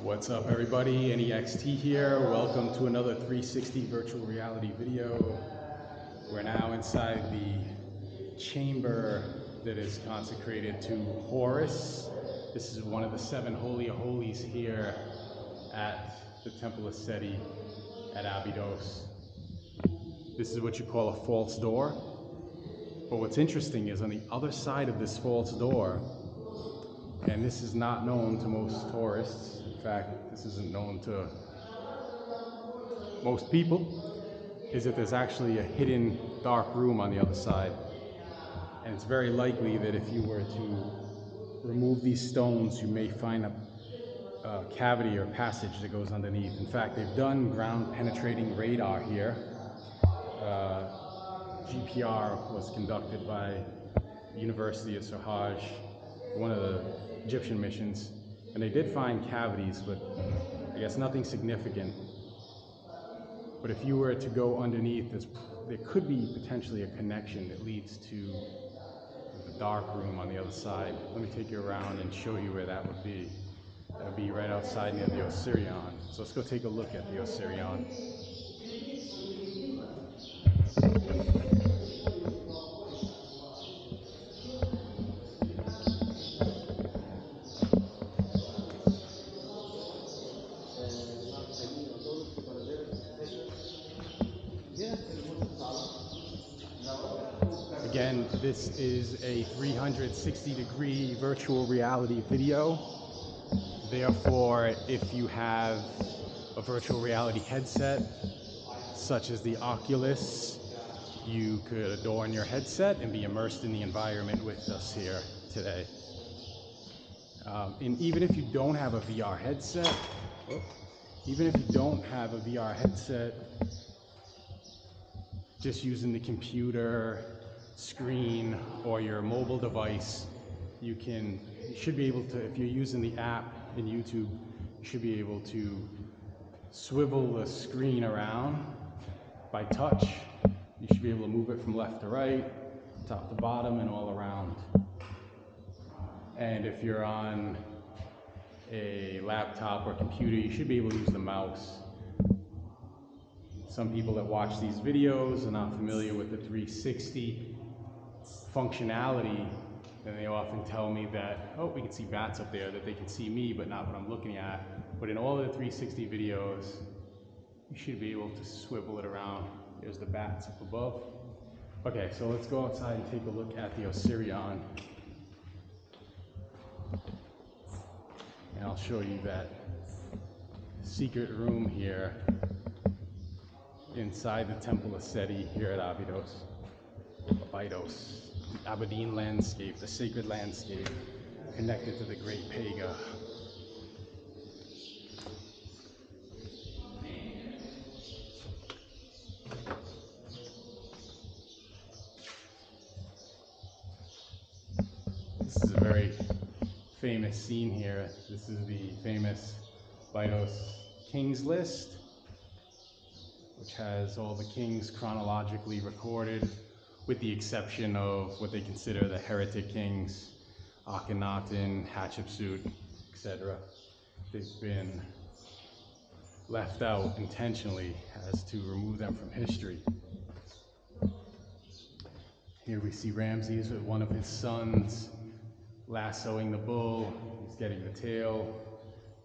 What's up everybody, NEXT here. Welcome to another 360 virtual reality video. We're now inside the chamber that is consecrated to Horus. This is one of the 7 Holy of Holies here at the Temple of Seti at Abydos. This is what you call a false door. But what's interesting is on the other side of this false door, and this is not known to most tourists. In fact, this isn't known to most people, is that there's actually a hidden dark room on the other side. And it's very likely that if you were to remove these stones, you may find a cavity or passage that goes underneath. In fact, they've done ground penetrating radar here. GPR was conducted by the University of Sirhaj, one of the Egyptian missions, and they did find cavities, but I guess nothing significant. But if you were to go underneath, there could be potentially a connection that leads to the dark room on the other side. Let me take you around and show you where that would be. That would be right outside near the Osirion. So let's go take a look at the Osirion. Again, this is a 360-degree virtual reality video. Therefore, if you have a virtual reality headset, such as the Oculus, you could adorn your headset and be immersed in the environment with us here today. And even if you don't have a VR headset, just using the computer screen or your mobile device, you should be able to, if you're using the app in YouTube, you should be able to swivel the screen around by touch. You should be able to move it from left to right, top to bottom, and all around. And if you're on a laptop or computer, you should be able to use the mouse. Some people that watch these videos are not familiar with the 360 functionality, and they often tell me that, oh, we can see bats up there, that they can see me, but not what I'm looking at. But in all of the 360 videos, you should be able to swivel it around. There's the bats up above. Okay, so let's go outside and take a look at the Osirion. And I'll show you that secret room here inside the Temple of Seti here at Abydos. Abydos, the Aberdeen landscape, the sacred landscape connected to the Great Pega. This is a very famous scene here. This is the famous Abydos Kings list, which has all the kings chronologically recorded, with the exception of what they consider the heretic kings, Akhenaten, Hatshepsut, etc. They've been left out intentionally as to remove them from history. Here we see Ramses with one of his sons lassoing the bull. He's getting the tail,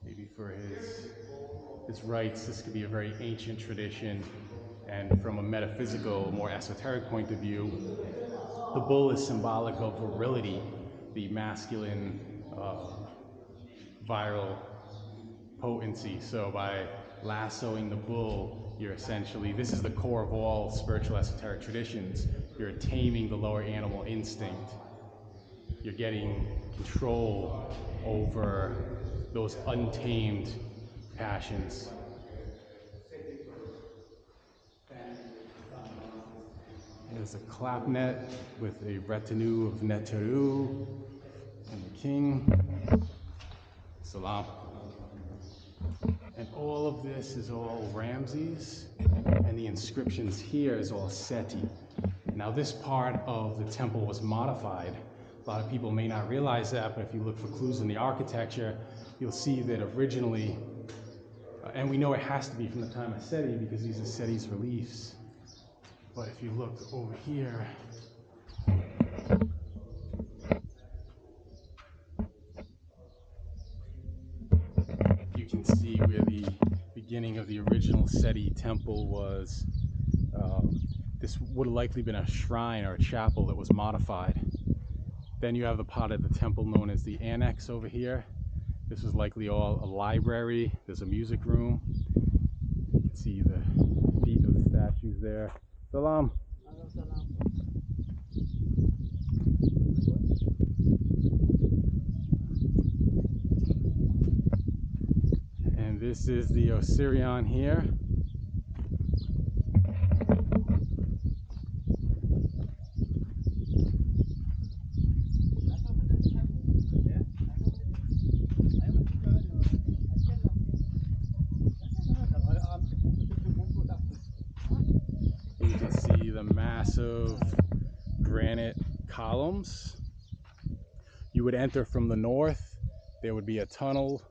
maybe for his rights. This could be a very ancient tradition. And from a metaphysical, more esoteric point of view, the bull is symbolic of virility, the masculine viral potency. So by lassoing the bull, you're essentially, this is the core of all spiritual esoteric traditions, you're taming the lower animal instinct. You're getting control over those untamed passions. There's a clapnet with a retinue of Neteru and the king. Salam. And all of this is all Ramses, and the inscriptions here is all Seti. Now this part of the temple was modified A lot of people may not realize that, but if you look for clues in the architecture, you'll see that originally, and we know it has to be from the time of Seti because these are Seti's reliefs. But if you look over here, you can see where the beginning of the original Seti temple was. This would have likely been a shrine or a chapel that was modified. Then you have the part of the temple known as the annex over here. This was likely all a library. There's a music room. You can see the feet of the statues there. Salam. And this is the Osirion here. You can see the massive granite columns. You would enter from the north. There would be a tunnel,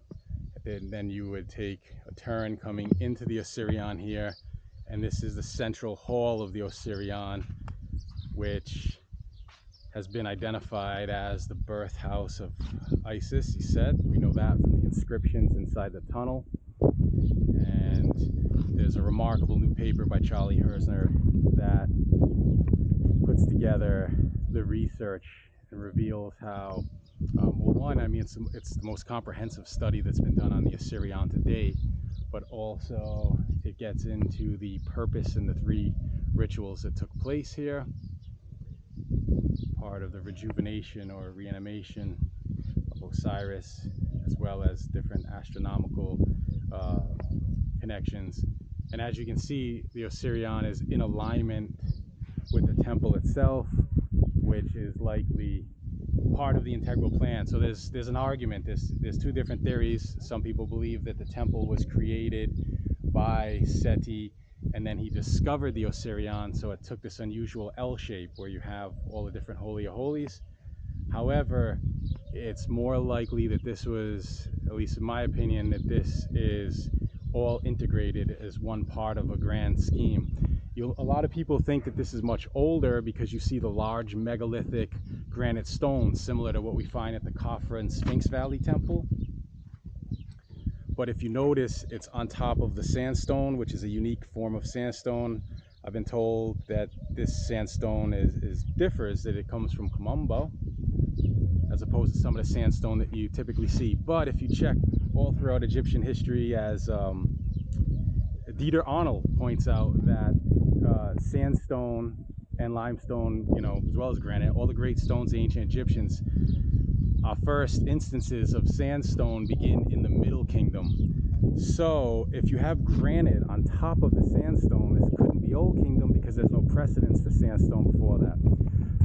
and then you would take a turn coming into the Osirion here. And this is the central hall of the Osirion, which has been identified as the birth house of Isis, he said. We know that from the inscriptions inside the tunnel. And there's a remarkable new paper by Charlie Hersner that puts together the research and reveals how, well, one, I mean, it's the most comprehensive study that's been done on the Osirion to date, but also it gets into the purpose and the three rituals that took place here, part of the rejuvenation or reanimation of Osiris, as well as different astronomical connections. And as you can see, the Osirion is in alignment with the temple itself, which is likely part of the integral plan. So there's an argument. There's two different theories. Some people believe that the temple was created by Seti, and then he discovered the Osirion, so it took this unusual L shape where you have all the different Holy of Holies. However, it's more likely that this was, at least in my opinion, that this is all integrated as one part of a grand scheme. A lot of people think that this is much older because you see the large megalithic granite stones similar to what we find at the Khafra and Sphinx Valley Temple. But if you notice, it's on top of the sandstone, which is a unique form of sandstone. I've been told that this sandstone differs, that it comes from Kamumbo, as opposed to some of the sandstone that you typically see. But if you check all throughout Egyptian history, as Dieter Arnold points out, that sandstone and limestone, as well as granite, all the great stones of the ancient Egyptians, our first instances of sandstone begin in the Middle Kingdom. So if you have granite on top of the sandstone, this couldn't be Old Kingdom because there's no precedence for sandstone before that.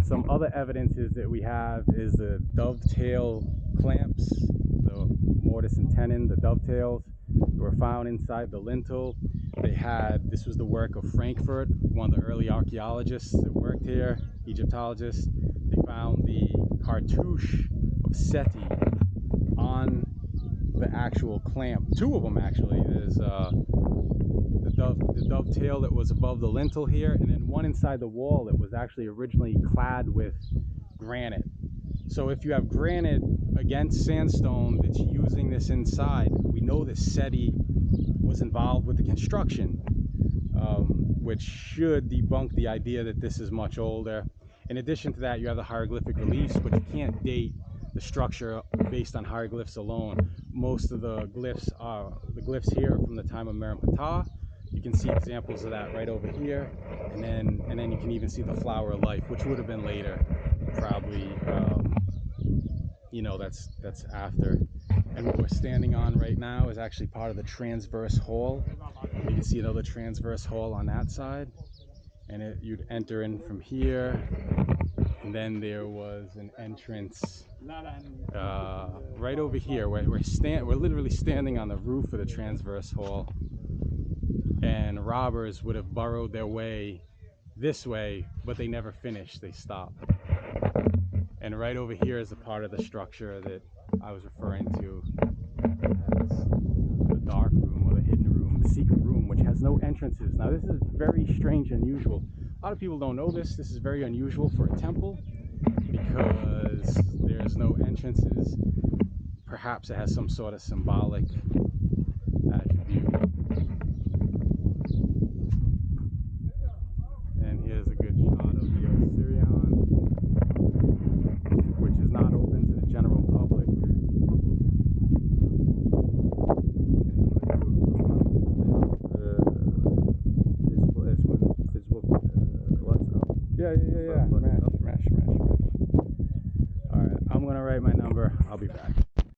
Some other evidences that we have is the dovetail clamps, the mortise and tenon, the dovetails were found inside the lintel. This was the work of Frankfurt, one of the early archaeologists that worked here, Egyptologists. They found the cartouche of Seti on the actual clamp. Two of them, actually. There's the dovetail that was above the lintel here, and then one inside the wall that was actually originally clad with granite. So if you have granite against sandstone that's using this inside, we know that Seti was involved with the construction, which should debunk the idea that this is much older. In addition to that, you have the hieroglyphic reliefs, but you can't date the structure based on hieroglyphs alone. Most of the glyphs here are from the time of Merenptah. You can see examples of that right over here, and then you can even see the flower of life, which would have been later, probably. That's after. And what we're standing on right now is actually part of the transverse hall. You can see another transverse hall on that side, and you'd enter in from here, and then there was an entrance right over here. We're literally standing on the roof of the transverse hall, and robbers would have burrowed their way this way, but they never finished. They stopped. And right over here is a part of the structure that I was referring to as the dark room, or the hidden room, the secret room, which has no entrances. Now this is very strange and unusual. A lot of people don't know this. This is very unusual for a temple because there's no entrances. Perhaps it has some sort of symbolic attribute. And here's a good shot of the Osirion, which is not open to the general public. Yeah. Mash. All right, I'm gonna write my number. I'll be back.